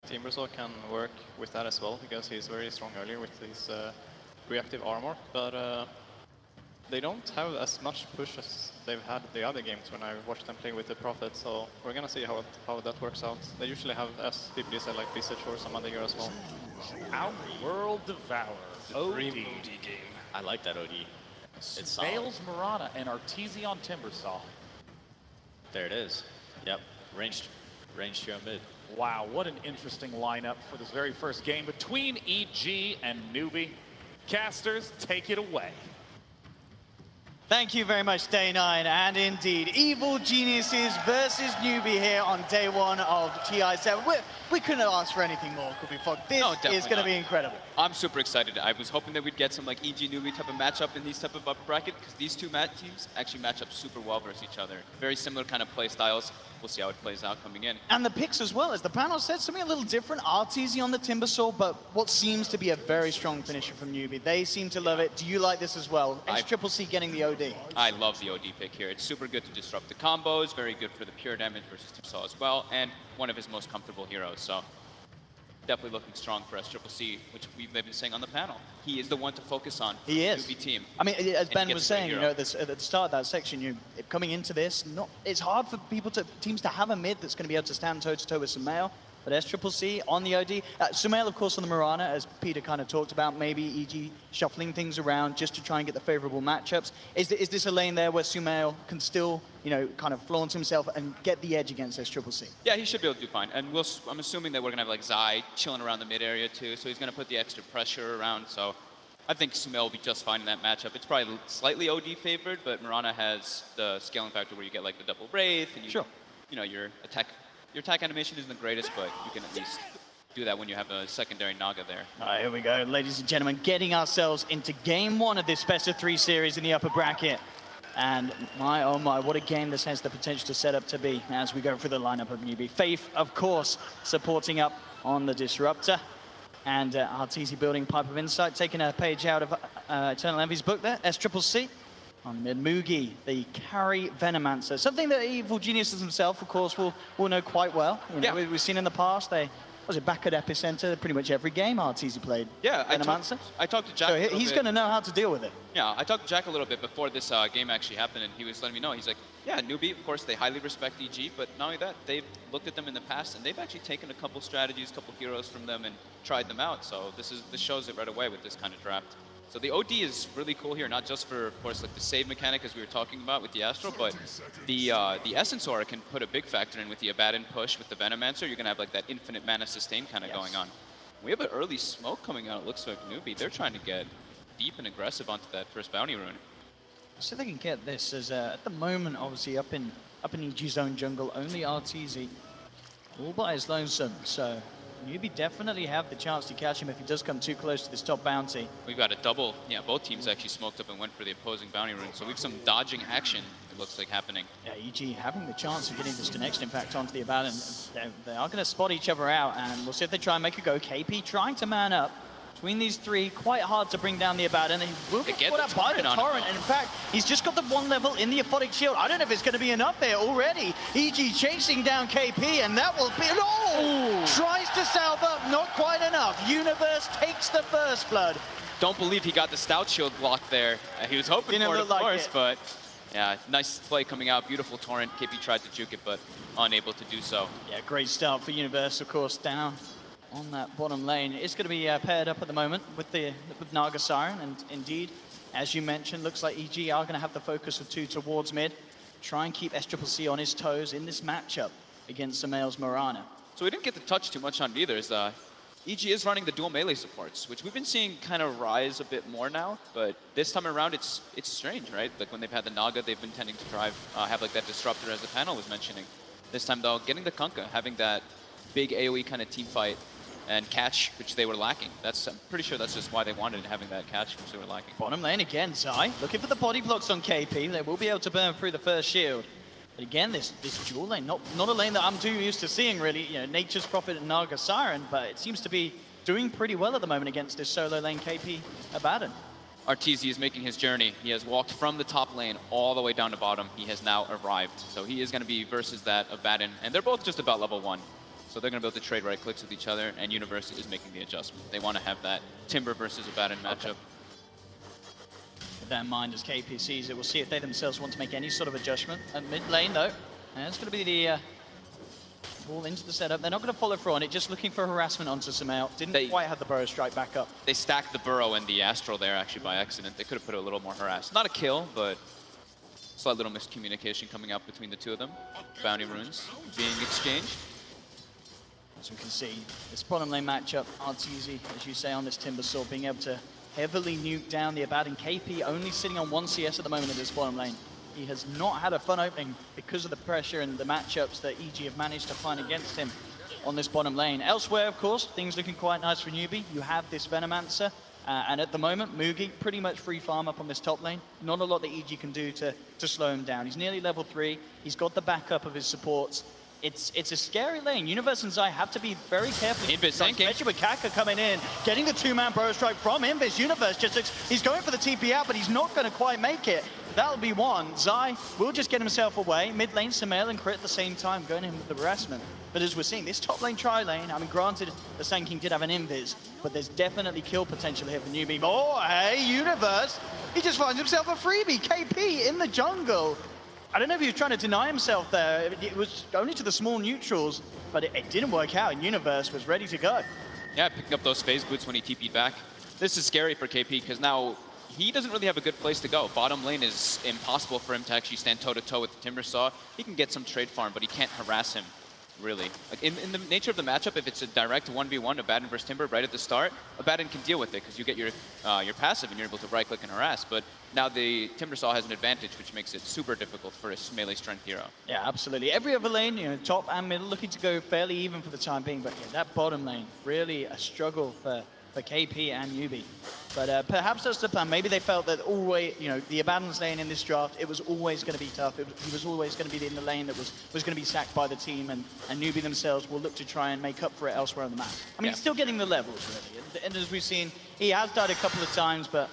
Timbersaw can work with that as well, because he's very strong earlier with his reactive armor, but they don't have as much push as they've had the other games when I watched them play with the Prophet, so we're gonna see how that works out. They usually have, as people said, like Visage or some other hero as well. Outworld Devourer, OD. Dream OD game. I like that OD. It's solid. Bales Murata and Arteezy on Timbersaw. There it is. Yep, ranged hero mid. Wow, what an interesting lineup for this very first game between EG and Newbee. Casters, take it away. Thank you very much, Day 9, and indeed, Evil Geniuses versus Newbee here on day 1 of Ti7. We couldn't ask for anything more, could we, Fog? This is going to be incredible. I'm super excited. I was hoping that we'd get some like EG Newbee type of matchup in these type of upper bracket, because these two teams actually match up super well versus each other. Very similar kind of play styles. We'll see how it plays out coming in. And the picks as well, as the panel said, something a little different. Arteezy on the Timbersaw, but what seems to be a very strong finisher from Newbee. They seem to love it. Do you like this as well? S-Triple-C getting the OD. I love the OD pick here. It's super good to disrupt the combos, very good for the pure damage versus Timbersaw as well, and one of his most comfortable heroes. So definitely looking strong for S-Triple-C, which we've been saying on the panel. He is the one to focus on for the Newbee team. I mean, as Ben was saying, you know, at the start of that section, coming into this, it's hard for teams to have a mid that's going to be able to stand toe-to-toe with Sumail. But S-Triple-C on the OD. Sumail, of course, on the Mirana, as Peter kind of talked about, maybe EG shuffling things around just to try and get the favorable matchups. Is this a lane there where Sumail can still, you know, kind of flaunt himself and get the edge against S-Triple-C? Yeah, he should be able to do fine. And I'm assuming that we're going to have like Zai chilling around the mid area too, so he's going to put the extra pressure around. So I think Sumail will be just fine in that matchup. It's probably slightly OD favored, but Mirana has the scaling factor where you get like the double Wraith, and you know, your attack animation isn't the greatest, but you can at least do that when you have a secondary Naga there. All right, here we go, ladies and gentlemen, getting ourselves into game 1 of this best of 3 series in the upper bracket. And my, oh my, what a game this has the potential to set up to be as we go through the lineup of Newbee. Faith, of course, supporting up on the Disruptor. And Arteezy building Pipe of Insight, taking a page out of Eternal Envy's book there, S-Triple-C. On mid, Mugi, the carry Venomancer. Something that Evil Geniuses himself, of course, will know quite well. You know, we've seen in the past, was it back at Epicenter, pretty much every game Arteezy played. Yeah, Venomancer. I talked to Jack. So he's going to know how to deal with it. Yeah, I talked to Jack a little bit before this game actually happened, and he was letting me know. He's like, yeah, Newbee, of course, they highly respect EG, but not only that, they've looked at them in the past, and they've actually taken a couple strategies, a couple heroes from them, and tried them out. So this shows it right away with this kind of draft. So the OD is really cool here, not just for, of course, like the save mechanic as we were talking about with the Astral, but the Essence Aura can put a big factor in with the Abaddon push with the Venomancer. You're gonna have like that infinite mana sustain kind of going on. We have an early smoke coming out, it looks like Newbee. They're trying to get deep and aggressive onto that first bounty rune. So they can get this as at the moment, obviously up in EG zone jungle, only Arteezy all by his lonesome. So Newbee definitely have the chance to catch him if he does come too close to this top bounty. We've got a double, yeah, both teams actually smoked up and went for the opposing bounty rune. So we have some dodging action, it looks like, happening. Yeah, EG having the chance of getting this connection, in fact, onto the Abaddon. They are going to spot each other out, and we'll see if they try and make a go. KP trying to man up. Between these three, quite hard to bring down the Abaddon. He will get put out by the Torrent, and in fact, he's just got the 1 level in the Aphotic Shield. I don't know if it's going to be enough there already. EG chasing down KP, and that will be... Oh! Tries to salve up, not quite enough. Universe takes the first blood. Don't believe he got the Stout Shield block there. He was hoping for it, of course, but yeah, nice play coming out. Beautiful Torrent. KP tried to juke it, but unable to do so. Yeah, great start for Universe, of course, down on that bottom lane. It's going to be paired up at the moment with Naga Siren, and indeed, as you mentioned, looks like EG are going to have the focus of 2 towards mid. Try and keep S-Triple-C on his toes in this matchup against Sumail's Mirana. So we didn't get to touch too much on it either. EG is running the dual melee supports, which we've been seeing kind of rise a bit more now, but this time around it's strange, right? Like when they've had the Naga, they've been tending to have like that Disruptor, as the panel was mentioning. This time though, getting the Kunkka, having that big AoE kind of team fight, and catch, which they were lacking. I'm pretty sure that's just why they wanted having that catch, which they were lacking. Bottom lane again, Zai. Looking for the body blocks on KP. They will be able to burn through the first shield. But again, this dual lane, not a lane that I'm too used to seeing, really. You know, Nature's Prophet and Naga Siren, but it seems to be doing pretty well at the moment against this solo lane KP Abaddon. Arteezy is making his journey. He has walked from the top lane all the way down to bottom. He has now arrived. So he is going to be versus that Abaddon, and they're both just about level 1. So they're going to be able to trade right clicks with each other, and Universe is making the adjustment. They want to have that Timber versus Abaddon matchup. With that in mind, as KP sees it, we'll see if they themselves want to make any sort of adjustment. At mid lane, though, and it's going to be the ball into the setup. They're not going to follow through on it, just looking for harassment onto Sumail. Didn't quite have the Burrow Strike back up. They stacked the Burrow and the Astral there, actually, by accident. They could have put a little more harass. Not a kill, but slight little miscommunication coming out between the two of them. Bounty runes being exchanged. As we can see, this bottom lane matchup, Arteezy, as you say, on this Timber Sword, being able to heavily nuke down the Abaddon. KP only sitting on 1 CS at the moment in this bottom lane. He has not had a fun opening because of the pressure and the matchups that EG have managed to find against him on this bottom lane. Elsewhere, of course, things looking quite nice for Newbee. You have this Venomancer, and at the moment, Mugi pretty much free farm up on this top lane. Not a lot that EG can do to slow him down. He's nearly level 3. He's got the backup of his supports. It's a scary lane. Universe and Zai have to be very careful. Invis tanking. Especially with Kaka coming in, getting the 2-man Burrow Strike from Invis. Universe he's going for the TP out, but he's not going to quite make it. That'll be one. Zai will just get himself away. Mid lane, Sumail and Crit at the same time, going in with the harassment. But as we're seeing, this top lane tri-lane, I mean, granted, the Sand King did have an Invis, but there's definitely kill potential here for Newbee. Oh, hey, Universe. He just finds himself a freebie. KP in the jungle. I don't know if he was trying to deny himself there. It was only to the small neutrals, but it didn't work out, and Universe was ready to go. Yeah, picking up those phase boots when he TP'd back. This is scary for KP because now he doesn't really have a good place to go. Bottom lane is impossible for him to actually stand toe-to-toe with the Timber Saw. He can get some trade farm, but he can't harass him, really. Like in the nature of the matchup, if it's a direct 1v1, Abaddon versus Timber right at the start, Abaddon can deal with it because you get your passive and you're able to right-click and harass. But now the Timber Saw has an advantage, which makes it super difficult for a melee strength hero. Yeah, absolutely. Every other lane, you know, top and middle, looking to go fairly even for the time being. But yeah, that bottom lane, really a struggle for KP and Newbee. But perhaps that's the plan. Maybe they felt that always, you know, the Abaddon's lane in this draft, it was always going to be tough. He was always going to be in the lane that was going to be sacked by the team, and Newbee themselves will look to try and make up for it elsewhere on the map. I mean, he's still getting the levels, really. And as we've seen, he has died a couple of times, but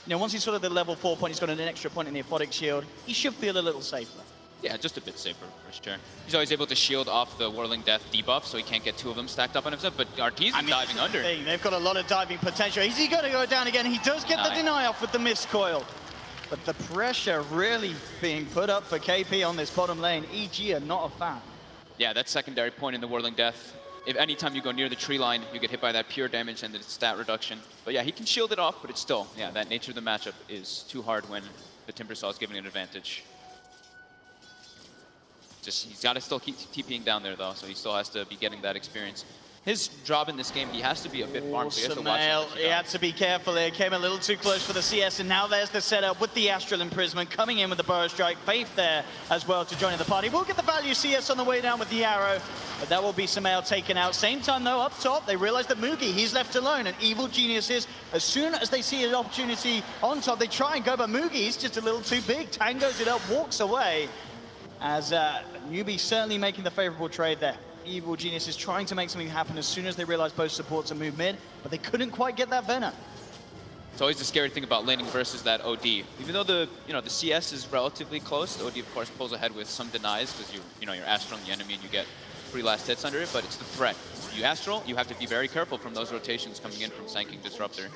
you know, once he's sort of the level 4 point, he's got an extra point in the Aphotic Shield, he should feel a little safer. Yeah, just a bit safer for sure. He's always able to shield off the Whirling Death debuff, so he can't get 2 of them stacked up on himself, but Arteezy diving under. They've got a lot of diving potential. Is he going to go down again? He does get the deny off with the mist coil. But the pressure really being put up for KP on this bottom lane. EG are not a fan. Yeah, that secondary point in the Whirling Death. If anytime you go near the tree line, you get hit by that pure damage and the stat reduction. But yeah, he can shield it off, but it's still, yeah, that nature of the matchup is too hard when the Timber Saw is giving an advantage. He's got to still keep TPing down there, though, so he still has to be getting that experience. His job in this game, he has to be a bit farmed, so he has to watch he had to be careful here. Came a little too close for the CS, and now there's the setup with the Astral Imprisonment coming in with the Burrow Strike. Faith there as well to join in the party. We'll get the value CS on the way down with the arrow, but that will be Sumail taken out. Same time, though, up top, they realize that Mugi, he's left alone, and Evil Geniuses, as soon as they see an opportunity on top, they try and go, but Mugi, he's just a little too big. Tangos it up, walks away, as Newbee certainly making the favorable trade there. Evil Genius is trying to make something happen as soon as they realize both supports are moved mid, but they couldn't quite get that Venom. It's always the scary thing about laning versus that OD. Even though the CS is relatively close, the OD of course pulls ahead with some denies because you're Astral on the enemy and you get 3 last hits under it, but it's the threat. You Astral, you have to be very careful from those rotations coming in from Sand King Disruptor.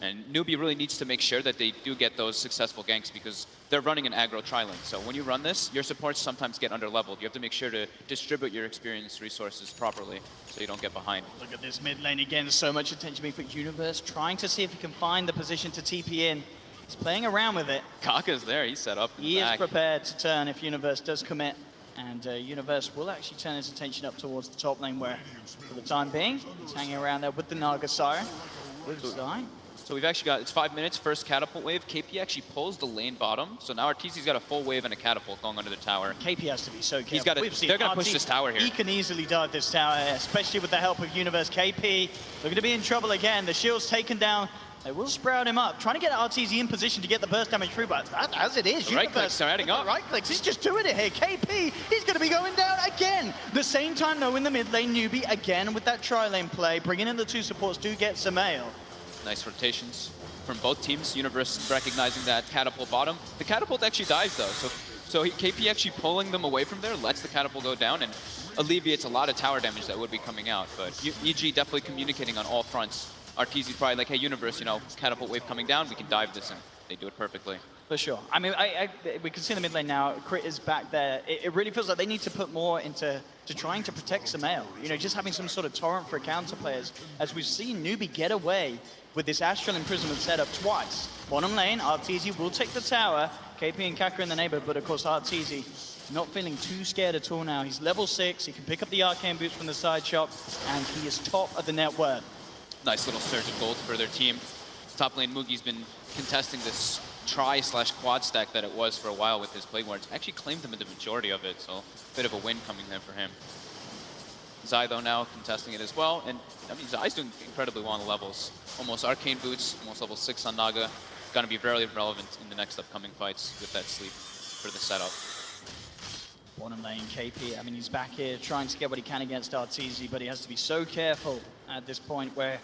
And Newbee really needs to make sure that they do get those successful ganks because they're running an aggro tri-lane. So when you run this, your supports sometimes get under-leveled. You have to make sure to distribute your experience resources properly so you don't get behind. Look at this mid lane again. So much attention being put. Universe trying to see if he can find the position to TP in. He's playing around with it. Kaka's there. He's set up. He is prepared to turn if Universe does commit. And Universe will actually turn his attention up towards the top lane where, for the time being, he's hanging around there with the Naga Siren. So we've actually got, it's 5 minutes, first catapult wave. KP actually pulls the lane bottom. So now Arteezy's got a full wave and a catapult going under the tower. KP has to be so careful. They're going to push this tower here. He can easily dive this tower, especially with the help of Universe. KP looking to be in trouble again. The shield's taken down. They will sprout him up, trying to get Arteezy in position to get the burst damage through, but as it is, right clicks are adding up. Right clicks, he's just doing it here. KP, he's going to be going down again. The same time, though, in the mid lane, Newbee again with that tri-lane play, bringing in the 2 supports to get Sumail. Nice rotations from both teams. Universe recognizing that catapult bottom. The catapult actually dies though, so KP actually pulling them away from there lets the catapult go down, and alleviates a lot of tower damage that would be coming out. But EG definitely communicating on all fronts. Arteezy's probably like, hey, Universe, you know, catapult wave coming down, we can dive this in. They do it perfectly. For sure. I mean, we can see in the mid lane now, Crit is back there. It really feels like they need to put more into trying to protect Sumail. You know, just having some sort of torrent for counter players. As we've seen Newbee get away with this Astral Imprisonment setup twice. Bottom lane, Arteezy will take the tower. KP and Kaka in the neighborhood, but of course Arteezy not feeling too scared at all now. He's level 6, he can pick up the arcane boots from the side shop, and he is top of the net worth. Nice little surge of gold for their team. Top lane Mugi's been contesting this try/quad stack that it was for a while with his Plague Wards. Actually claimed him in the majority of it, so a bit of a win coming there for him. Zai though now contesting it as well, and I mean Zai's doing incredibly well on the levels. Almost arcane boots, almost level 6 on Naga. Gonna be very relevant in the next upcoming fights with that sleep for the setup. Bottom lane, KP, I mean, he's back here trying to get what he can against Arteezy, but he has to be so careful at this point where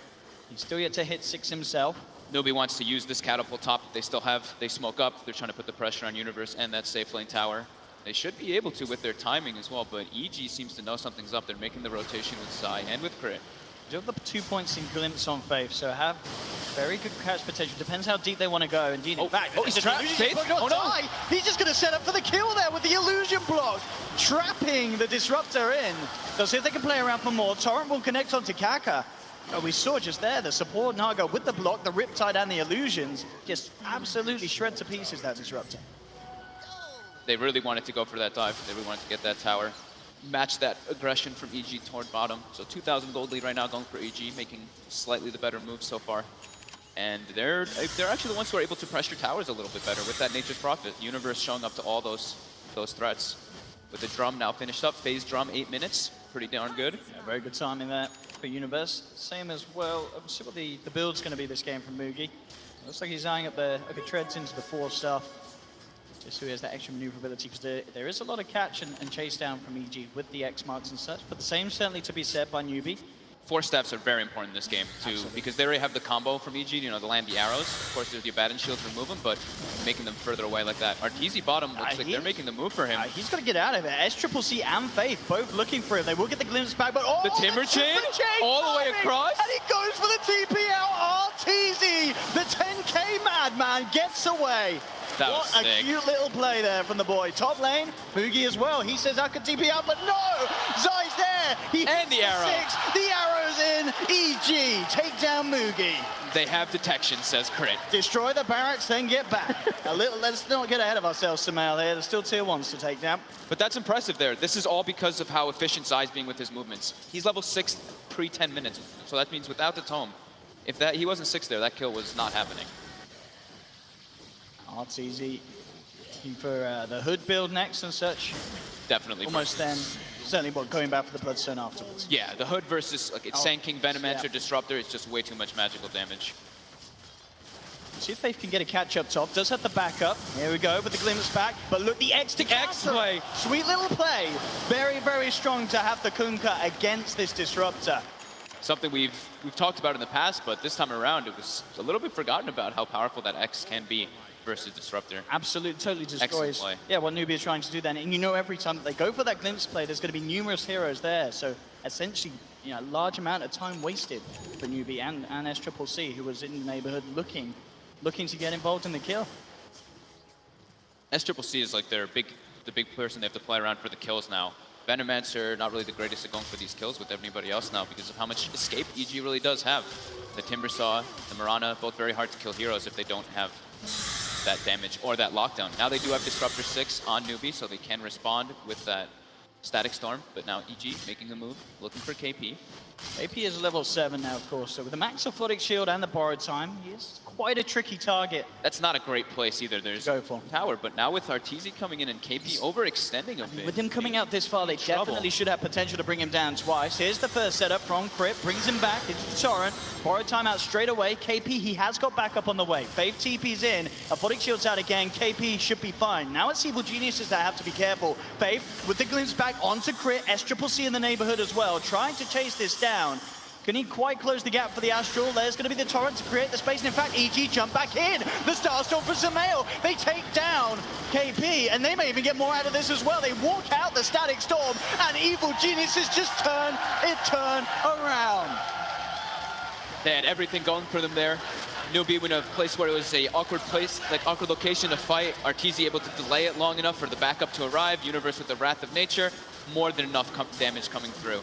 he's still yet to hit 6 himself. Newbee wants to use this catapult top that they still have. They smoke up. They're trying to put the pressure on Universe and that safe lane tower. They should be able to with their timing as well, but EG seems to know something's up. They're making the rotation with Zai and with Crit. Do have the 2 points in Glimpse on Faith, so have very good catch potential. Depends how deep they want to go. Indeed, in fact, he's trapped. Oh no! He's just going to set up for the kill there with the illusion block, trapping the Disruptor in. So see if they can play around for more. Torrent will connect onto Kaka. Oh, we saw just there the support Naga with the block, the Riptide and the illusions. Just absolutely shred to pieces that Disruptor. They really wanted to go for that dive. They really wanted to get that tower. Match that aggression from EG toward bottom. So 2,000 gold lead right now going for EG, making slightly the better move so far. And they're actually the ones who are able to pressure towers a little bit better with that Nature's Prophet. Universe showing up to all those threats. With the drum now finished up, phase drum 8 minutes. Pretty darn good. Yeah, very good timing there for Universe. Same as well. Let's see what the build's going to be this game from Mugi. Looks like he's eyeing up the treads into the 4 stuff. Just so he has that extra maneuverability, because there is a lot of catch and chase down from EG with the X marks and such, but the same certainly to be said by Newbee. 4 steps are very important in this game too, Absolutely. because they already have the combo from EG, you know, to land the arrows. Of course, there's the Abaddon shield to remove them, but making them further away like that. Arteezy bottom looks like they're making the move for him. He's got to get out of it. SCCC and Faith both looking for him. They will get the glimpse back, but oh, The Timber Chain all the way across. And he goes for the TP out. Arteezy, the 10K madman, gets away. That what was a sick. cute little play there from the boy. Top lane, Mugi as well. He says I could TP out, but no! Zai's there! And the arrow. 6, the arrow's in. EG, take down Mugi. They have detection, says Crit. Destroy the barracks, then get back. Let's not get ahead of ourselves, Sumail here. There's still tier 1s to take down. But that's impressive there. This is all because of how efficient Zai's being with his movements. He's level 6 pre-10 minutes, so that means without the tome, if he wasn't 6 there, that kill was not happening. Arteezy looking for the hood build next and such. Definitely. Almost then, certainly going back for the Bloodstone afterwards. Yeah, the hood versus Sand King, Venomancer, yeah. Disruptor, it's just way too much magical damage. See if Faith can get a catch up top. Does have the backup. Here we go with the glimpse back. But look, the X to X counter. play. Sweet little play. Very, very strong to have the Kunkka against this Disruptor. Something we've talked about in the past, but this time around it was a little bit forgotten about how powerful that X can be versus Disruptor. Absolutely, totally destroys. Play. Yeah, what Newbee is trying to do then. And you know, every time that they go for that glimpse play, there's going to be numerous heroes there. So essentially, you know, a large amount of time wasted for Newbee and SCCC, who was in the neighborhood looking to get involved in the kill. SCCC is like the big person they have to play around for the kills now. Venomancer, not really the greatest at going for these kills with everybody else now because of how much escape EG really does have. The Timbersaw, the Mirana, both very hard to kill heroes if they don't have that damage or that lockdown. Now they do have Disruptor 6 on Newbee, so they can respond with that Static Storm, but now EG making the move, looking for KP. AP is level 7 now, of course, so with the Max Athletic Shield and the Borrowed Time, he is quite a tricky target. That's not a great place either. There's Go for. tower, but now with Arteezy coming in and KP overextending a bit. With him coming out this far, they definitely should have potential to bring him down twice. Here's the first setup from Crit, brings him back into the Torrent. Borrowed Time out straight away. KP, he has got backup on the way. Faith TP's in, Athletic Shield's out again. KP should be fine. Now it's Evil Geniuses that have to be careful. Faith with the glimpse back onto Crit, SCCC in the neighborhood as well, trying to chase this down. Can he quite close the gap for the Astral? There's going to be the Torrent to create the space, and in fact, EG jump back in. The Starstorm for Zamail. They take down KP, and they may even get more out of this as well. They walk out the Static Storm, and Evil Geniuses just turn around. They had everything going for them there. Newbee in a place where it was a awkward place, like awkward location to fight. Arteezy able to delay it long enough for the backup to arrive. Universe with the Wrath of Nature. More than enough damage coming through.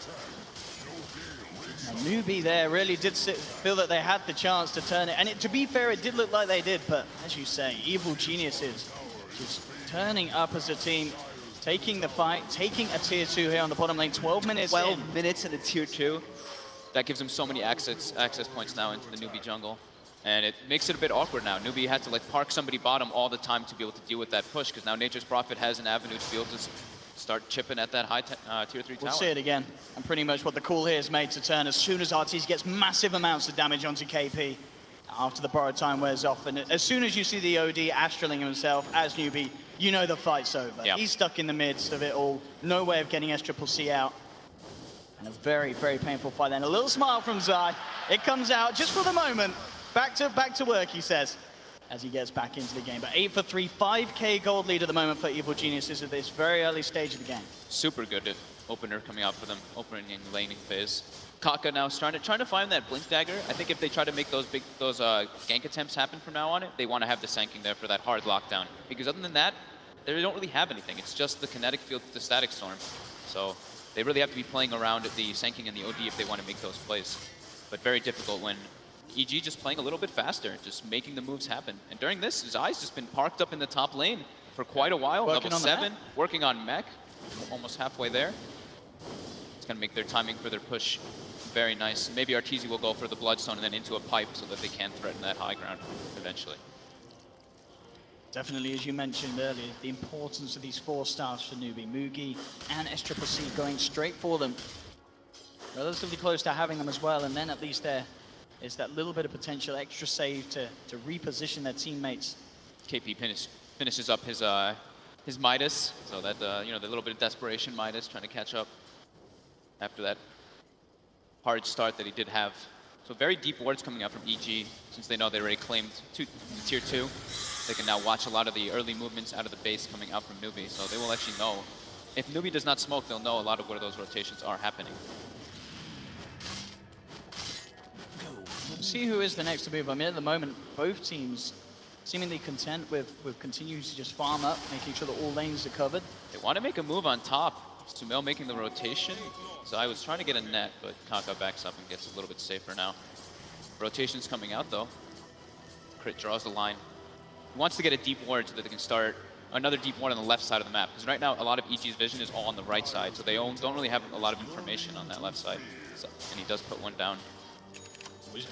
And Newbee there really did feel that they had the chance to turn it. And to be fair, it did look like they did. But as you say, Evil Geniuses just turning up as a team, taking the fight, taking a tier 2 here on the bottom lane. 12 minutes 12 minutes in a tier 2. That gives them so many access points now into the Newbee jungle. And it makes it a bit awkward now. Newbee had to like park somebody bottom all the time to be able to deal with that push, because now Nature's Prophet has an avenue to be able to start chipping at that high tier 3 tower. We'll see it again. And pretty much what the call here is made to turn as soon as Arteezy gets massive amounts of damage onto KP after the borrowed time wears off. And as soon as you see the OD astraling himself as Newbee, you know the fight's over. Yep. He's stuck in the midst of it all. No way of getting SCCC out. And a very, very painful fight then. A little smile from Zai. It comes out just for the moment. Back to work, he says, as he gets back into the game. But 8 for 3, 5K gold lead at the moment for Evil Geniuses at this very early stage of the game. Super good at opener coming out for them, opening and laning phase. Kaka now trying to find that blink dagger. I think if they try to make those gank attempts happen from now on, they want to have the Sanking there for that hard lockdown. Because other than that, they don't really have anything. It's just the kinetic field with the Static Storm. So they really have to be playing around at the Sanking and the OD if they want to make those plays. But very difficult when EG just playing a little bit faster, just making the moves happen. And during this, Zai's just been parked up in the top lane for quite a while. Working Level on 7, working on mech, almost halfway there. It's gonna make their timing for their push very nice. Maybe Arteezy will go for the Bloodstone and then into a pipe so that they can threaten that high ground eventually. Definitely, as you mentioned earlier, the importance of these 4 stars for Newbee. Mugi and SCCC going straight for them. Relatively close to having them as well, and then at least there is that little bit of potential extra save to reposition their teammates. KP finishes up his Midas, so that you know, the little bit of desperation Midas trying to catch up after that hard start that he did have. So very deep wards coming out from EG, since they know they already claimed the tier 2. They can now watch a lot of the early movements out of the base coming out from Newbee, so they will actually know. If Newbee does not smoke, they'll know a lot of where those rotations are happening. See who is the next to move. I mean, at the moment, both teams seemingly content with continuing to just farm up, making sure that all lanes are covered. They want to make a move on top. Sumail making the rotation. So I was trying to get a net, but Kaka backs up and gets a little bit safer now. Rotation's coming out though. Crit draws the line. He wants to get a deep ward so that they can start another deep ward on the left side of the map. Because right now, a lot of EG's vision is all on the right side, so they don't really have a lot of information on that left side. So, and he does put one down.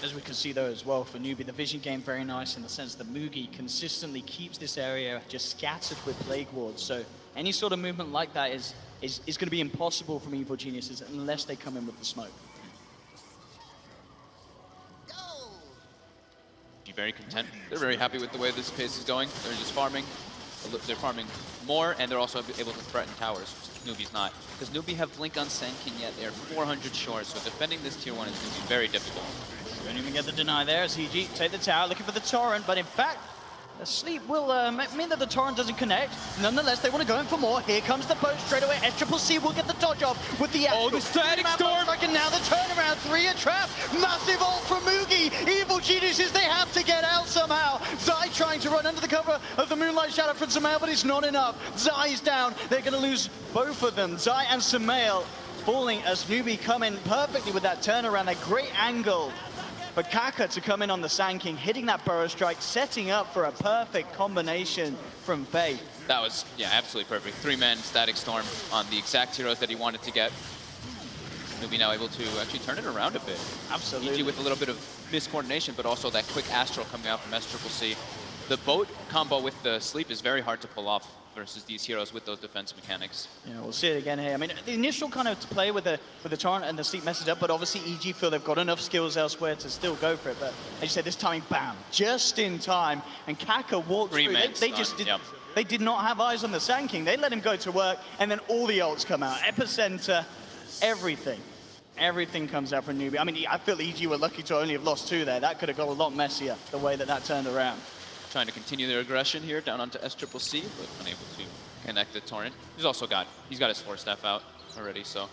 As we can see though as well for Newbee, the vision game very nice in the sense that Mugi consistently keeps this area just scattered with plague wards. So any sort of movement like that is going to be impossible from Evil Geniuses unless they come in with the smoke. Very content. They're very happy with the way this pace is going. They're just farming. They're farming more, and they're also able to threaten towers. Newbee's not. Because Newbee have Blink on Sanking yet. They're 400 short, so defending this tier 1 is going to be very difficult. Don't even get the deny there as EG take the tower, looking for the Torrent, but in fact, the sleep will mean that the Torrent doesn't connect. Nonetheless, they want to go in for more. Here comes the boat straight away. SCCC will get the dodge off with the Oh, the Static Storm! And now the turnaround, 3 a trap. Massive ult from Mugi. Evil Geniuses, they have to get out somehow. Zai trying to run under the cover of the Moonlight Shadow from Sumail, but it's not enough. Zai's down. They're going to lose both of them. Zai and Sumail falling as Newbee come in perfectly with that turnaround, a great angle. But Kaka to come in on the Sanking, hitting that Burrow Strike, setting up for a perfect combination from Faye. That was, yeah, absolutely perfect. 3-man Static Storm on the exact heroes that he wanted to get. Newbee now able to actually turn it around a bit. Absolutely. EG with a little bit of miscoordination, but also that quick Astral coming out from SCCC. The boat combo with the sleep is very hard to pull off versus these heroes with those defense mechanics. Yeah, we'll see it again here. I mean, the initial kind of play with the Torrent and the sleep messes up, but obviously EG feel they've got enough skills elsewhere to still go for it. But as you said, this timing, bam, just in time. And Kaka walked through. They just did. Yep. They did not have eyes on the Sanking. They let him go to work, and then all the ults come out. Epicenter, everything. Everything comes out from Newbee. I mean, I feel EG were lucky to only have lost 2 there. That could have got a lot messier, the way that turned around. Trying to continue their aggression here down onto SCCC, but unable to connect the Torrent. He's got his 4-staff out already, so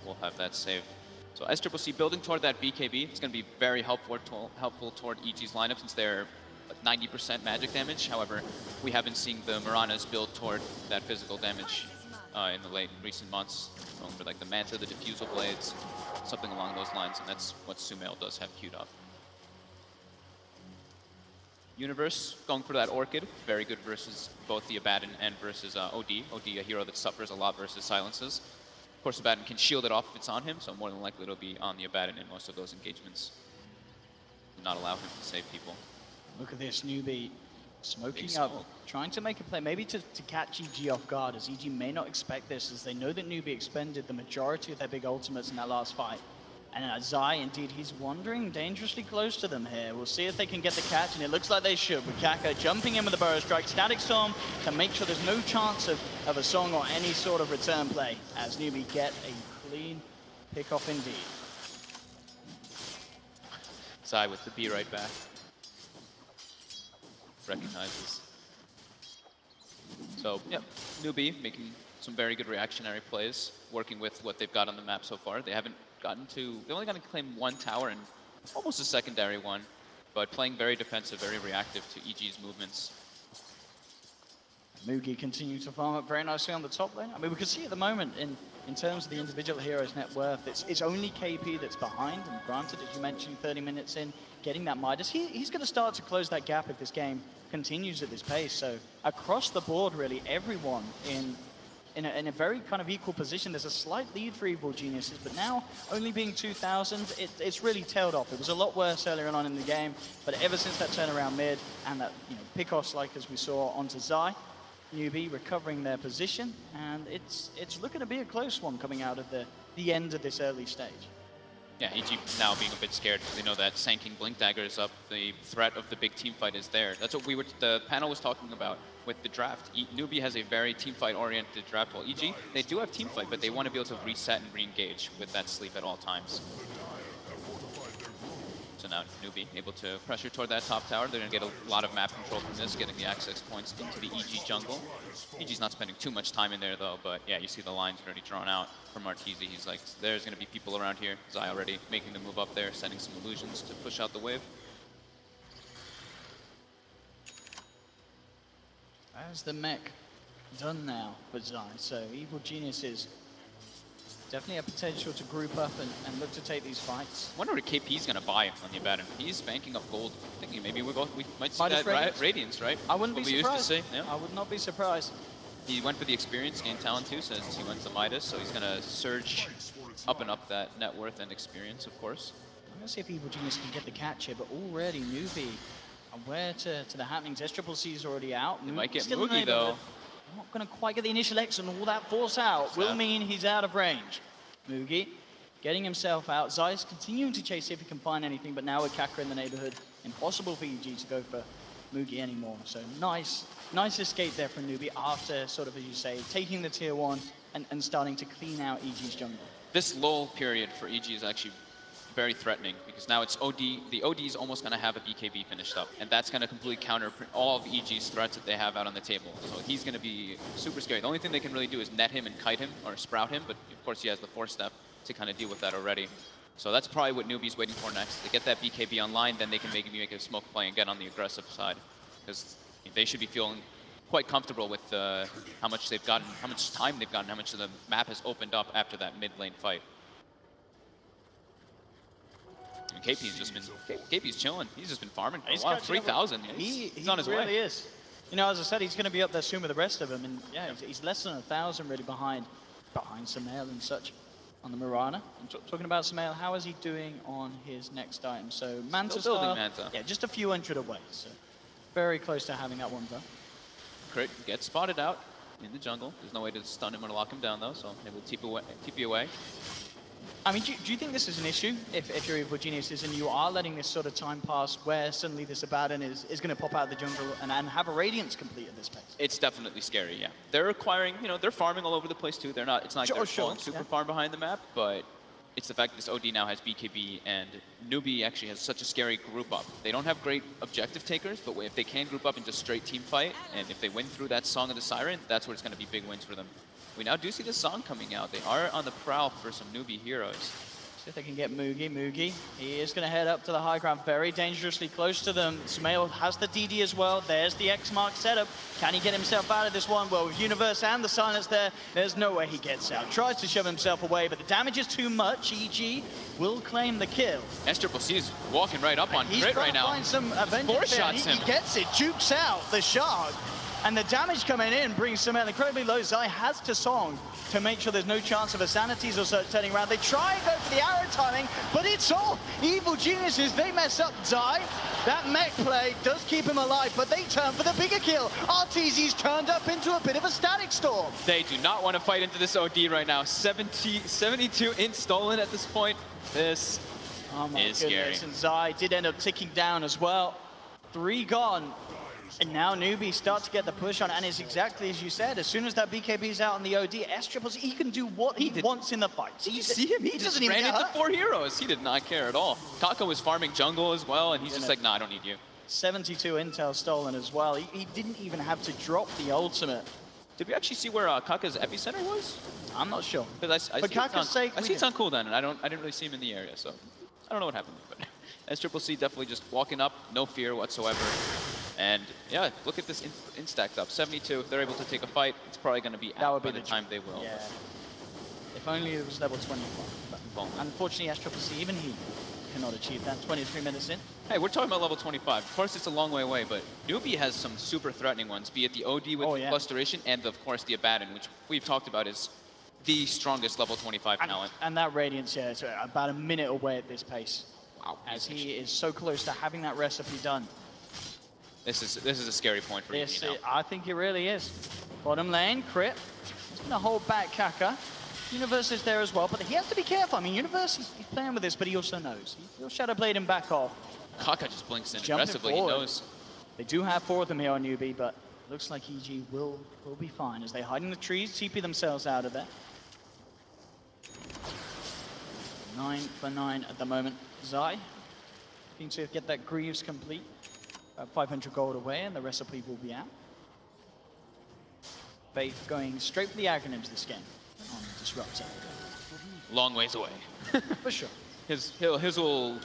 we'll have that saved. So SCCC building toward that BKB. It's going to be very helpful toward EG's lineup since they're 90% magic damage. However, we have been seeing the Miranas build toward that physical damage in the recent months, going for like the Manta, the Diffusal Blades, something along those lines, and that's what Sumail does have queued up. Universe going for that Orchid, very good versus both the Abaddon and versus OD. OD, a hero that suffers a lot versus silences. Of course, Abaddon can shield it off if it's on him, so more than likely it'll be on the Abaddon in most of those engagements. Not allow him to save people. Look at this, Newbee smoking up, trying to make a play, maybe to catch EG off guard, as EG may not expect this, as they know that Newbee expended the majority of their big ultimates in that last fight. And Zai, indeed, he's wandering dangerously close to them here. We'll see if they can get the catch, and it looks like they should, with Kaka jumping in with the Burrow Strike, Static Storm to make sure there's no chance of a Song or any sort of return play, as Newbee get a clean pick-off indeed. Zai with the B right back. Recognizes. So, yep, Newbee making some very good reactionary plays, working with what they've got on the map so far. They haven't gotten to, they only got to claim 1 tower and almost a secondary one, but playing very defensive, very reactive to EG's movements. Mugi continuing to farm up very nicely on the top lane. I mean, we can see at the moment in terms of the individual hero's net worth, it's only KP that's behind, and granted, as you mentioned, 30 minutes in, getting that Midas, he's going to start to close that gap if this game continues at this pace. So across the board, really, everyone in a very kind of equal position. There's a slight lead for Evil Geniuses, but now only being 2,000, it's really tailed off. It was a lot worse earlier on in the game, but ever since that turnaround mid and that pick-offs like as we saw onto Zai, Newbee recovering their position, and it's looking to be a close one coming out of the end of this early stage. Yeah, EG now being a bit scared because they know that Sanking Blink Dagger is up. The threat of the big team fight is there. That's what the panel was talking about with the draft. Newbee has a very team fight oriented draft, while EG, they do have team fight, but they want to be able to reset and re-engage with that sleep at all times. So now Newbee able to pressure toward that top tower. They're going to get a lot of map control from this, getting the access points into the EG jungle. EG's not spending too much time in there though, but yeah, you see the lines already drawn out from Arteezy. He's like, there's going to be people around here. Zai already making the move up there, sending some illusions to push out the wave. As the mech done now for Zai, so Evil Geniuses definitely a potential to group up and look to take these fights. I wonder what KP's going to buy on the Abaddon. He's banking up gold, thinking maybe we might see Midas that Radiance, right? I wouldn't be surprised. We used to see. Yeah. I would not be surprised. He went for the experience, gained talent too, since he went to Midas, so he's going to surge up and up that net worth and experience, of course. I'm going to see if Evil Genius can get the catch here, but already Newbee aware to the happenings. SCCC is already out. They might get Still Mugi though. Not going to quite get the initial X, and all that force out will mean he's out of range. Mugi getting himself out. Zai's continuing to chase, see if he can find anything, but now with Kaka in the neighborhood, impossible for EG to go for Mugi anymore. So nice escape there from Newbee after sort of, as you say, taking the tier 1 and starting to clean out EG's jungle. This lull period for EG is actually very threatening because now it's OD. The OD is almost going to have a BKB finished up, and that's going to completely counter all of EG's threats that they have out on the table. So he's going to be super scary. The only thing they can really do is net him and kite him or sprout him, but of course he has the 4-step to kind of deal with that already. So that's probably what Newbee's waiting for next. To get that BKB online, then they can maybe make a smoke play and get on the aggressive side, because they should be feeling quite comfortable with how much they've gotten, how much time they've gotten, how much of the map has opened up after that mid lane fight. And KP's just been, KP's chilling. He's just been farming for a while. 3,000. He's on his way. He really is. You know, as I said, he's going to be up there soon with the rest of them, and yeah, he's less than 1,000 really behind Sumail and such on the Mirana. I'm talking about Sumail, how is he doing on his next item? So Manta Still building style, Manta. yeah, just a few hundred away, so very close to having that one done. Crit gets spotted out in the jungle. There's no way to stun him or lock him down though, so they will TP away. I mean, do you think this is an issue if you're Evil Geniuses and you are letting this sort of time pass where suddenly this Abaddon is going to pop out of the jungle and have a Radiance complete at this pace? It's definitely scary, yeah. They're acquiring, they're farming all over the place too. They're not, it's not like they're falling super far behind the map, but it's the fact that this OD now has BKB, and Newbee actually has such a scary group up. They don't have great objective takers, but if they can group up into straight team fight, and if they win through that Song of the Siren, that's where it's going to be big wins for them. We now do see the Song coming out. They are on the prowl for some Newbee heroes. See if they can get Mugi. Mugi, he is going to head up to the high ground, very dangerously close to them. Sumail has the DD as well. There's the X mark setup. Can he get himself out of this one? Well, with Universe and the silence there, there's no way he gets out. Tries to shove himself away, but the damage is too much. EG will claim the kill. S-Triple-C is walking right up on Crit right now. He's trying to find some Four shots him. He gets it, jukes out the Shark. And the damage coming in brings Sumail incredibly low. Zai has to Song to make sure there's no chance of a Sanities or so turning around. They try and go for the arrow timing, but it's all evil geniuses. They mess up Zai. That mech play does keep him alive, but they turn for the bigger kill. RTZ's turned up into a bit of a static storm. They do not want to fight into this OD right now. 72 int stolen at this point. This is scary. And Zai did end up ticking down as well. 3 gone. And now Newbee start to get the push on, and it's exactly as you said. As soon as that BKB's out on the OD, S-Triple-C, he can do what he wants in the fight. Did you see him? He just ran into 4 heroes. He did not care at all. Kaka was farming jungle as well, and he's just like, nah, I don't need you. 72 intel stolen as well. He didn't even have to drop the ultimate. Did we actually see where Kaka's epicenter was? I'm not sure. Because I for Kaka's sake, see it's on cooldown, and I didn't really see him in the area, so I don't know what happened. But S-Triple-C definitely just walking up, no fear whatsoever. And yeah, look at this instacked up. 72, if they're able to take a fight, it's probably going to be out by the time they will. Yeah. If only it was level 25. But unfortunately, S-Triple-C, even he cannot achieve that. 23 minutes in. Hey, we're talking about level 25. Of course, it's a long way away, but Newbee has some super threatening ones, be it the OD with plus duration, and of course the Abaddon, which we've talked about is the strongest level 25 talent. And that Radiance, yeah, it's about a minute away at this pace. Wow. As he is so close to having that recipe done. This is a scary point for Newbee now. I think it really is. Bottom lane, Crit. He's going to hold back Kaka. Universe is there as well, but he has to be careful. I mean, Universe, he's playing with this, but he also knows. He'll Shadow Blade him back off. Kaka just blinks in aggressively, he knows. They do have 4 of them here on Newbee, but looks like EG will be fine as they hide in the trees, TP themselves out of there. 9 for 9 at the moment. Zai, looking to get that Greaves complete. 500 gold away, and the recipe will be out. Faith going straight for the Acronyms this game on Disruptor. Long ways away. For sure. His will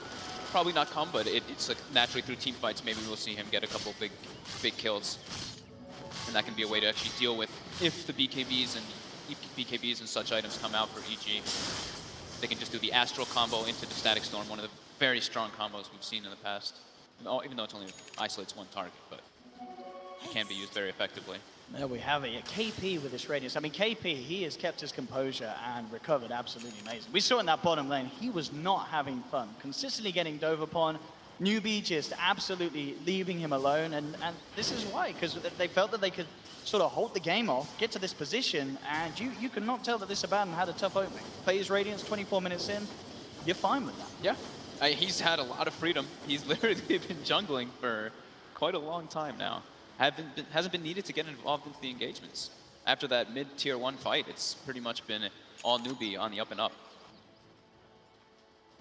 probably not come, but it's like naturally through team fights, maybe we'll see him get a couple big kills. And that can be a way to actually deal with if the BKBs and such items come out for EG. They can just do the Astral combo into the Static Storm, one of the very strong combos we've seen in the past. Even though it's only isolates 1 target, but it can be used very effectively. There we have it. Yeah, KP with this Radiance. I mean, KP, he has kept his composure and recovered absolutely amazing. We saw in that bottom lane, he was not having fun. Consistently getting dove upon. Newbee just absolutely leaving him alone. And this is why, because they felt that they could sort of hold the game off, get to this position, and you could not tell that this Abaddon had a tough opening. Plays Radiance 24 minutes in, you're fine with that. Yeah. He's had a lot of freedom. He's literally been jungling for quite a long time now. Hasn't been needed to get involved into the engagements. After that mid-tier 1 fight, it's pretty much been all Newbee on the up and up.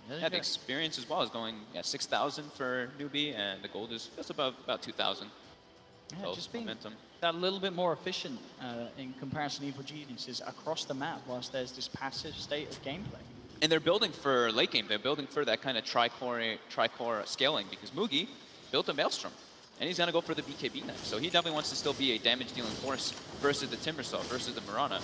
Yeah, the experience as well is going 6,000 for Newbee, and the gold is just about 2,000. Yeah, so just being momentum. that little bit more efficient in comparison to Evil Geniuses across the map, whilst there's this passive state of gameplay. And they're building for late game. They're building for that kind of tri-core scaling, because Mugi built a Maelstrom, and he's going to go for the BKB next. So he definitely wants to still be a damage-dealing force versus the Timbersaw, versus the Mirana,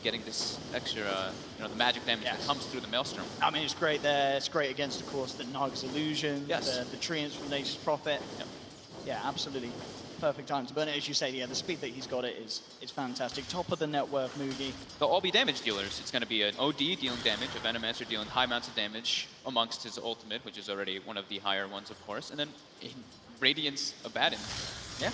getting this extra, the magic damage that comes through the Maelstrom. I mean, it's great there. It's great against, of course, the Nog's Illusion, the Treants from Nature's Prophet. Yep. Yeah, absolutely. Perfect time to burn it. As you say, yeah, the speed that he's got is fantastic. Top of the network, Mugi. They'll all be damage dealers. It's going to be an OD dealing damage, a Venomancer dealing high amounts of damage amongst his ultimate, which is already one of the higher ones, of course, and then Radiance Abaddon. Yeah.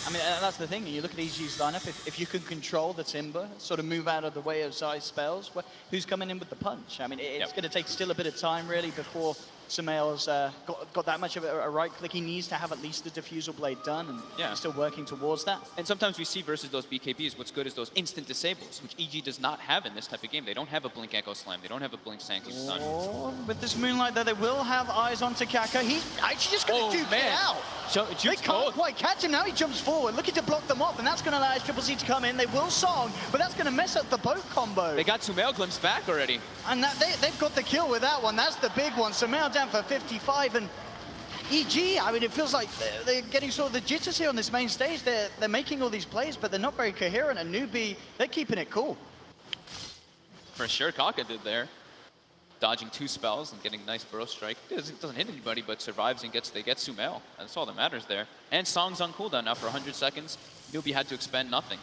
I mean, that's the thing. You look at EG's lineup, if you can control the Timber, sort of move out of the way of Zai's spells, who's coming in with the punch? I mean, it's going to take still a bit of time, really, before Sumail's got that much of a right click. He needs to have at least the diffusal blade done, and he's still working towards that. And sometimes we see versus those BKBs, what's good is those instant disables, which EG does not have in this type of game. They don't have a Blink Echo Slam. They don't have a Blink Sankey Stun. Oh, with this Moonlight though, they will have eyes on Takaka. He's actually just going to duke it out. They can't quite catch him. Now he jumps forward, looking to block them off, and that's going to allow Triple C to come in. They will Song, but that's going to mess up the boat combo. They got Sumail glimpse back already. And they've got the kill with that one. That's the big one. Sumail down for 55, and EG, I mean, it feels like they're getting sort of the jitters here on this main stage. They're making all these plays, but they're not very coherent, and Newbee, they're keeping it cool. For sure, Kaka did there. Dodging 2 spells and getting a nice burrow strike. Doesn't hit anybody, but survives and they get Sumail. That's all that matters there. And Song's on cooldown now for 100 seconds. Newbee had to expend nothing.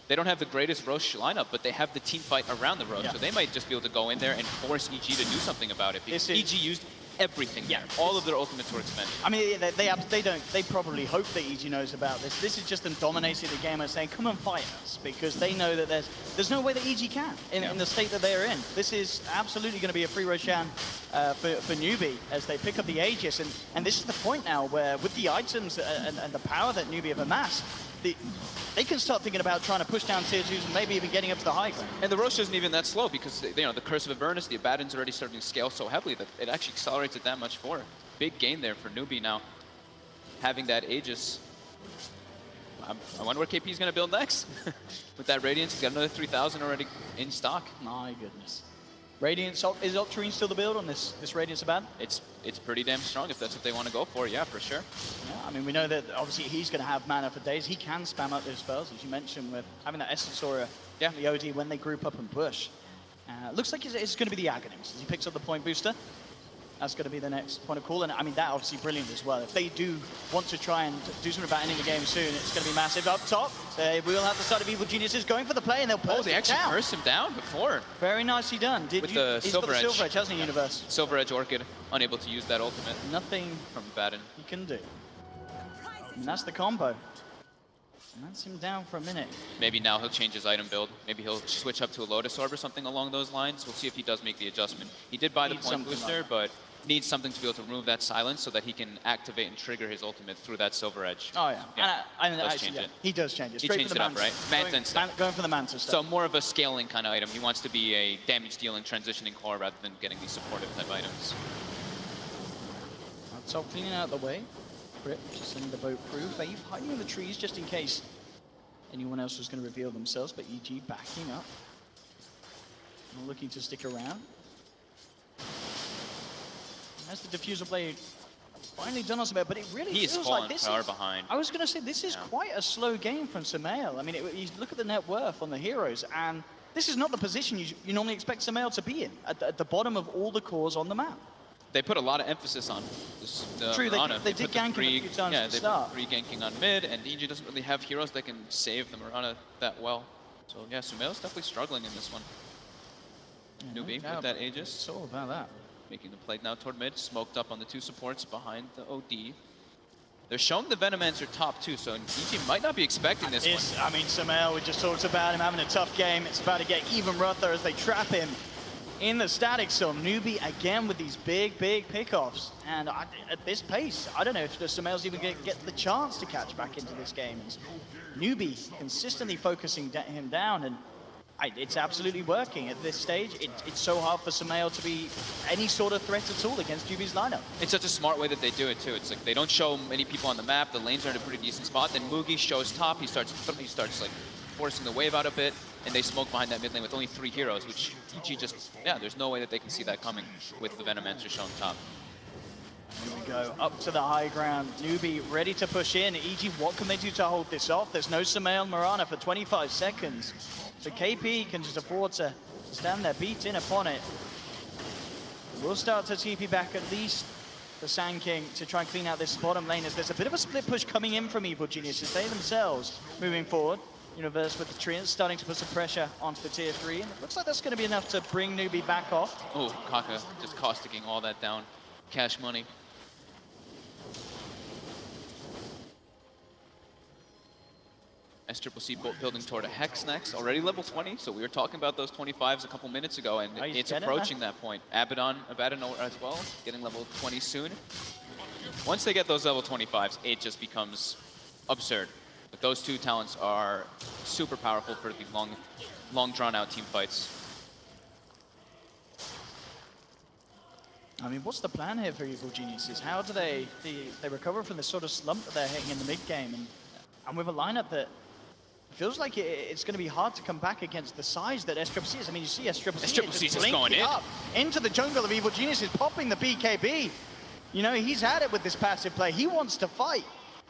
They don't have the greatest Roche lineup, but they have the team fight around the Roche, so they might just be able to go in there and force EG to do something about it. Because EG used everything there. All of their ultimates were expended. I mean, they probably hope that EG knows about this. This is just them dominating the game and saying, come and fight us, because they know that there's no way that EG can in the state that they're in. This is absolutely going to be a free Roshan for Newbee as they pick up the Aegis, and this is the point now where with the items and the power that Newbee have amassed, they can start thinking about trying to push down tier 2s and maybe even getting up to the high ground. And the Roche isn't even that slow because, you know, the Curse of Avernus, the Abaddon's already starting to scale so heavily that it actually accelerates it that much forward. Big gain there for Newbee now. Having that Aegis. I wonder what KP is going to build next. With that Radiance, he's got another 3,000 already in stock. My goodness. Radiance, is Octarine still the build on this Radiance Abaddon? It's pretty damn strong if that's what they want to go for, yeah, for sure. Yeah, I mean, we know that obviously he's going to have mana for days. He can spam up those spells, as you mentioned, with having that Essence Aura, the OD when they group up and push. Looks like it's going to be the Aghanims as he picks up the point booster. That's going to be the next point of call, and I mean, that obviously brilliant as well. If they do want to try and do something about ending the game soon, it's going to be massive. Up top, we will have the side of Evil Geniuses going for the play, and they'll burst they actually cursed him down before. Very nicely done. With the he's Silver got the Edge. Silver Edge, hasn't he, Universe? Silver Edge Orchid, unable to use that ultimate. Nothing from Abaddon he can do. And that's the combo. And that's him down for a minute. Maybe now he'll change his item build. Maybe he'll switch up to a Lotus Orb or something along those lines. We'll see if he does make the adjustment. He did buy the point booster, but needs something to be able to remove that silence so that he can activate and trigger his ultimate through that Silver Edge. Oh, yeah. He does change it. He changed it up, right? Manta and stuff. Going for the Manta stuff. So more of a scaling kind of item. He wants to be a damage-dealing, transitioning core rather than getting these supportive type items. So cleaning out the way. Grip, just sending the boat through. Faith hiding in the trees just in case anyone else was going to reveal themselves, but EG backing up. Not looking to stick around. As the diffuser blade finally done us a bit, but it really feels like this is behind. I was going to say, this is quite a slow game from Sumail. I mean, you look at the net worth on the heroes, and this is not the position you normally expect Sumail to be in, at the bottom of all the cores on the map. They put a lot of emphasis on this. True, they did gank him a few times at the start. They put 3 ganking on mid, and EG doesn't really have heroes that can save the Mirana that well. So yeah, Sumail's definitely struggling in this one. Newbee with that Aegis. It's all about that. Making the play now toward mid, smoked up on the 2 supports behind the OD. They're showing the Venomancer top 2, so EG might not be expecting this one. I mean, Sumail, we just talked about him having a tough game. It's about to get even rougher as they trap him in the static zone. Newbee again with these big pickoffs. And at this pace, I don't know if the Sumail's even going to get the chance to catch back into this game. As Newbee consistently focusing him down, and it's absolutely working at this stage. It's so hard for Sumail to be any sort of threat at all against Newbee's lineup. It's such a smart way that they do it too. It's like they don't show many people on the map. The lanes are in a pretty decent spot. Then Mugi shows top. He starts like forcing the wave out a bit, and they smoke behind that mid lane with only 3 heroes, which EG just, there's no way that they can see that coming with the Venomancer showing top. Here we go, up to the high ground. Newbee ready to push in. EG, what can they do to hold this off? There's no Sumail Mirana for 25 seconds. So KP can just afford to stand there, beat in upon it. We'll start to TP back at least the Sand King to try and clean out this bottom lane, as there's a bit of a split push coming in from Evil Geniuses. They themselves moving forward. Universe with the Treants starting to put some pressure onto the tier 3, and it looks like that's going to be enough to bring Newbee back off. Oh, Kaka just causticing all that down. Cash money. S-Triple-C building toward a Hex next, already level 20, so we were talking about those 25s a couple minutes ago, and he's it's getting approaching that point. Abaddon as well, getting level 20 soon. Once they get those level 25s, it just becomes absurd. But those two talents are super powerful for the long drawn-out team fights. I mean, what's the plan here for Evil Geniuses? How do they recover from this sort of slump that they're hitting in the mid game, and with a lineup that feels like it's going to be hard to come back against the size that S-Triple-C is. I mean, you see S-Triple-C just going in up into the jungle of Evil Geniuses, popping the BKB. You know, he's had it with this passive play. He wants to fight.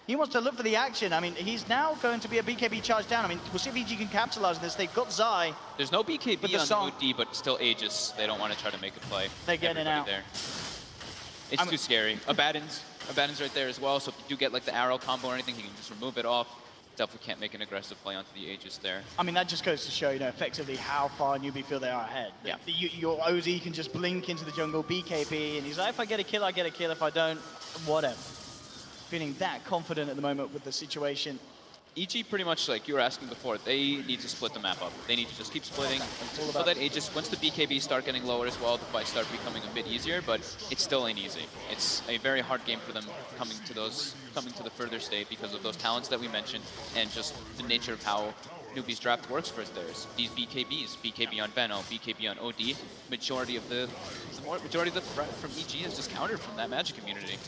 He wants to look for the action. I mean, he's now going to be a BKB charge down. I mean, we'll see if EG can capitalize on this. They've got Zai. There's no BKB on the OD, but still Aegis. They don't want to try to make a play. They're getting out. There. It's too scary. Abaddon's right there as well, so if you do get like the arrow combo or anything, he can just remove it off. Definitely can't make an aggressive play onto the Aegis there. I mean, that just goes to show, you know, effectively how far Newbee feel they are ahead. Yeah. Your OZ can just blink into the jungle, BKB, and he's like, if I get a kill, I get a kill. If I don't, whatever. Feeling that confident at the moment with the situation. EG pretty much, like you were asking before, they need to split the map up. They need to just keep splitting until that Aegis, once the BKB start getting lower as well, the fights start becoming a bit easier, but it still ain't easy. It's a very hard game for them coming to the further state because of those talents that we mentioned and just the nature of how Newbee's draft works for theirs. These BKBs, BKB on Veno, BKB on OD, majority of the threat from EG is just countered from that Magic community.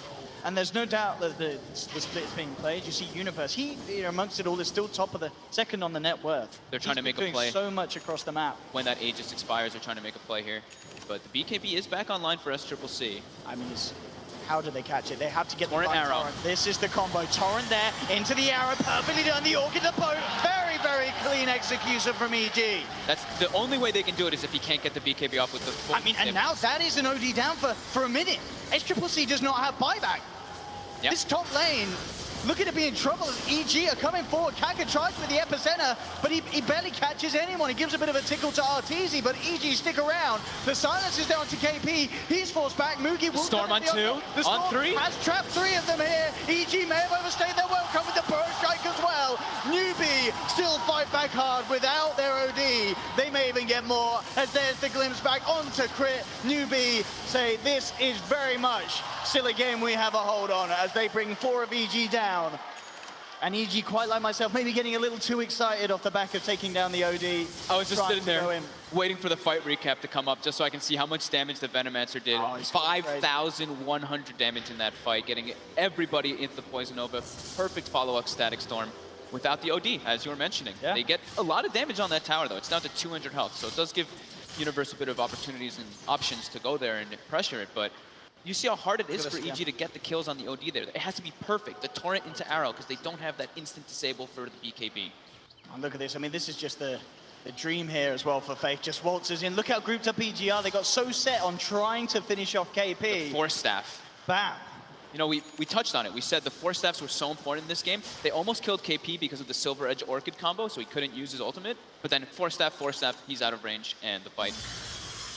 And there's no doubt that the split is being played. You see Universe, he, you know, amongst it all, is still top of the second on the net worth. They're trying to make a play. So much across the map. When that Aegis expires, they're trying to make a play here. But the BKB is back online for S-Triple-C. I mean, how do they catch it? They have to get Torrent the right arrow. Torrent. This is the combo. Torrent there, into the arrow, perfectly done. The Orc in the boat. Very, very clean execution from EG. That's the only way they can do it is if he can't get the BKB off with the full. I mean, and now that is an OD down for a minute. S-Triple-C does not have buyback. Yep. This top lane, looking to be in trouble as EG are coming forward. Kaka tries with the epicenter, but he barely catches anyone. He gives a bit of a tickle to Arteezy, but EG stick around. The silence is down to KP. He's forced back. Mugi will Storm on two, the Storm on three. has trapped three of them here. EG may have overstayed their welcome with the burst strike as well. Newbee still fight back hard without their OD. They may even get more as there's the glimpse back onto Crit. Newbee say this is very much still a game we have a hold on as they bring 4 of EG down. And EG, quite like myself, maybe getting a little too excited off the back of taking down the OD. I was just sitting there waiting for the fight recap to come up just so I can see how much damage the Venomancer did. 5,100 damage in that fight, getting everybody into the Poison Nova. Perfect follow-up Static Storm without the OD, as you were mentioning. Yeah. They get a lot of damage on that tower, though. It's down to 200 health, so it does give Universe a bit of opportunities and options to go there and pressure it, but you see how hard it is for EG to get the kills on the OD there. It has to be perfect, the torrent into arrow, because they don't have that instant disable for the BKB. And look at this. I mean, this is just the dream here as well for Faith. Just waltzes in. Look how grouped up EG are. They got so set on trying to finish off KP. The Force Staff. Bam. You know, we touched on it. We said the Force Staffs were so important in this game. They almost killed KP because of the Silver Edge Orchid combo, so he couldn't use his ultimate. But then Force Staff, he's out of range, and the fight.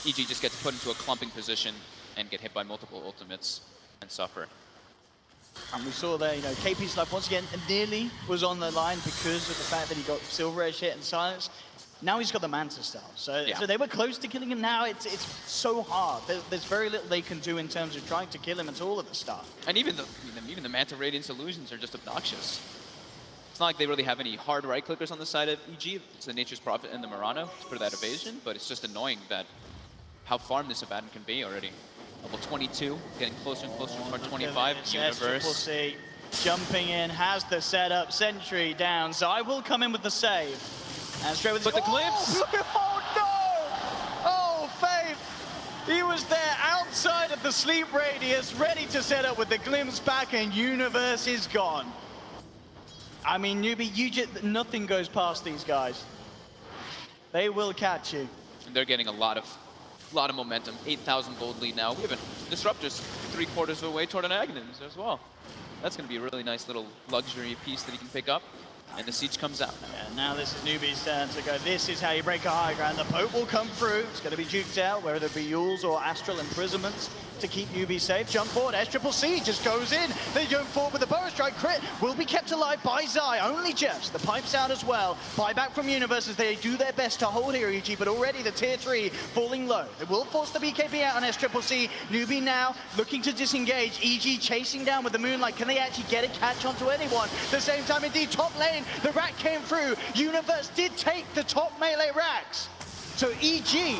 EG just gets put into a clumping position and get hit by multiple ultimates and suffer. And we saw there, you know, KP's life once again nearly was on the line because of the fact that he got Silver Edge hit and silence. Now he's got the Manta Style. So they were close to killing him. Now it's so hard. There's very little they can do in terms of trying to kill him at all at the start. And even the Manta Radiance illusions are just obnoxious. It's not like they really have any hard right clickers on the side of EG. It's the Nature's Prophet and the Murano for that evasion, but it's just annoying that how farmed this Abaddon can be already. Level 22, getting closer and closer toward 25. Universe. S-Triple-C jumping in, has the setup, Sentry down. Zai will come in with the save. And straight with the glimpse. Oh no! Oh, Faith! He was there outside of the sleep radius, ready to set up with the glimpse back, and Universe is gone. I mean, Newbee, nothing goes past these guys. They will catch you. And they're getting a lot of momentum. 8,000 gold lead now. We have a Disruptor's 3/4 of the way toward an Agonins as well. That's going to be a really nice little luxury piece that he can pick up. And the Siege comes out. And now this is Newbee's turn to go. This is how you break a high ground. The boat will come through. It's going to be juked out, whether it be Yules or Astral Imprisonments. to keep Newbee safe. Jump forward, S-Triple-C just goes in. They jump forward with the Burrow Strike. Crit will be kept alive by Zai. Only Jeffs. The pipe's out as well. Buyback from Universe as they do their best to hold here, EG, but already the tier 3 falling low. It will force the BKB out on S-Triple-C. Newbee now looking to disengage. EG chasing down with the Moonlight. Can they actually get a catch onto anyone? At the same time, indeed, top lane, the rack came through. Universe did take the top melee racks. So EG,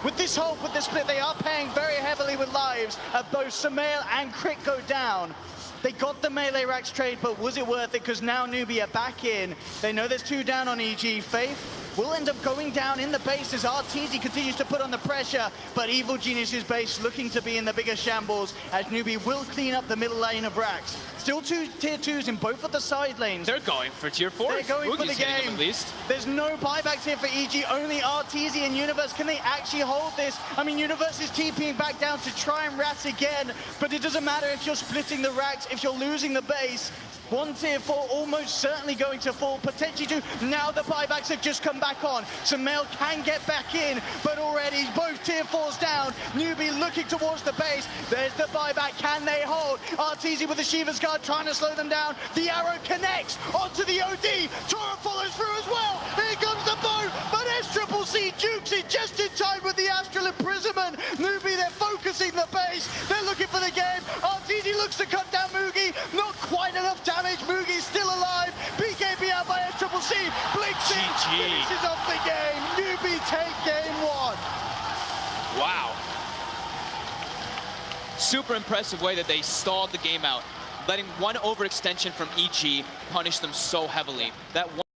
with this hold, with the split, they are paying very heavily with lives as both Sumail and Crit go down. They got the melee racks trade, but was it worth it? Because now Newbee are back in. They know there's 2 down on EG. Faith will end up going down in the base as RTZ continues to put on the pressure, but Evil Genius's base looking to be in the bigger shambles as Newbee will clean up the middle lane of racks. Still 2 tier 2s in both of the side lanes. They're going for tier 4. They're going for the game. At least. There's no buybacks here for EG, only RTZ and Universe. Can they actually hold this? I mean, Universe is TPing back down to try and rat again, but it doesn't matter if you're splitting the racks, if you're losing the base. 1 tier 4 almost certainly going to fall, potentially 2. Now the buybacks have just come back on. Sumail can get back in, but already both tier 4s down. Newbee looking towards the base. There's the buyback. Can they hold? RTZ with the Shiva's Guard trying to slow them down. The arrow connects onto the OD. Tora follows through as well. Here comes the bow, but S-Triple-C jukes it just in time with the Astral Imprisonment. Newbee, they're focusing the base. They're looking for the game. RTZ looks to cut down Mugi. Not quite enough damage. Mugi's still alive. BKB out by S-Triple-C. Blinks in. Finishes off the game. Newbee take game 1. Wow. Super impressive way that they stalled the game out, letting one overextension from EG punish them so heavily. That one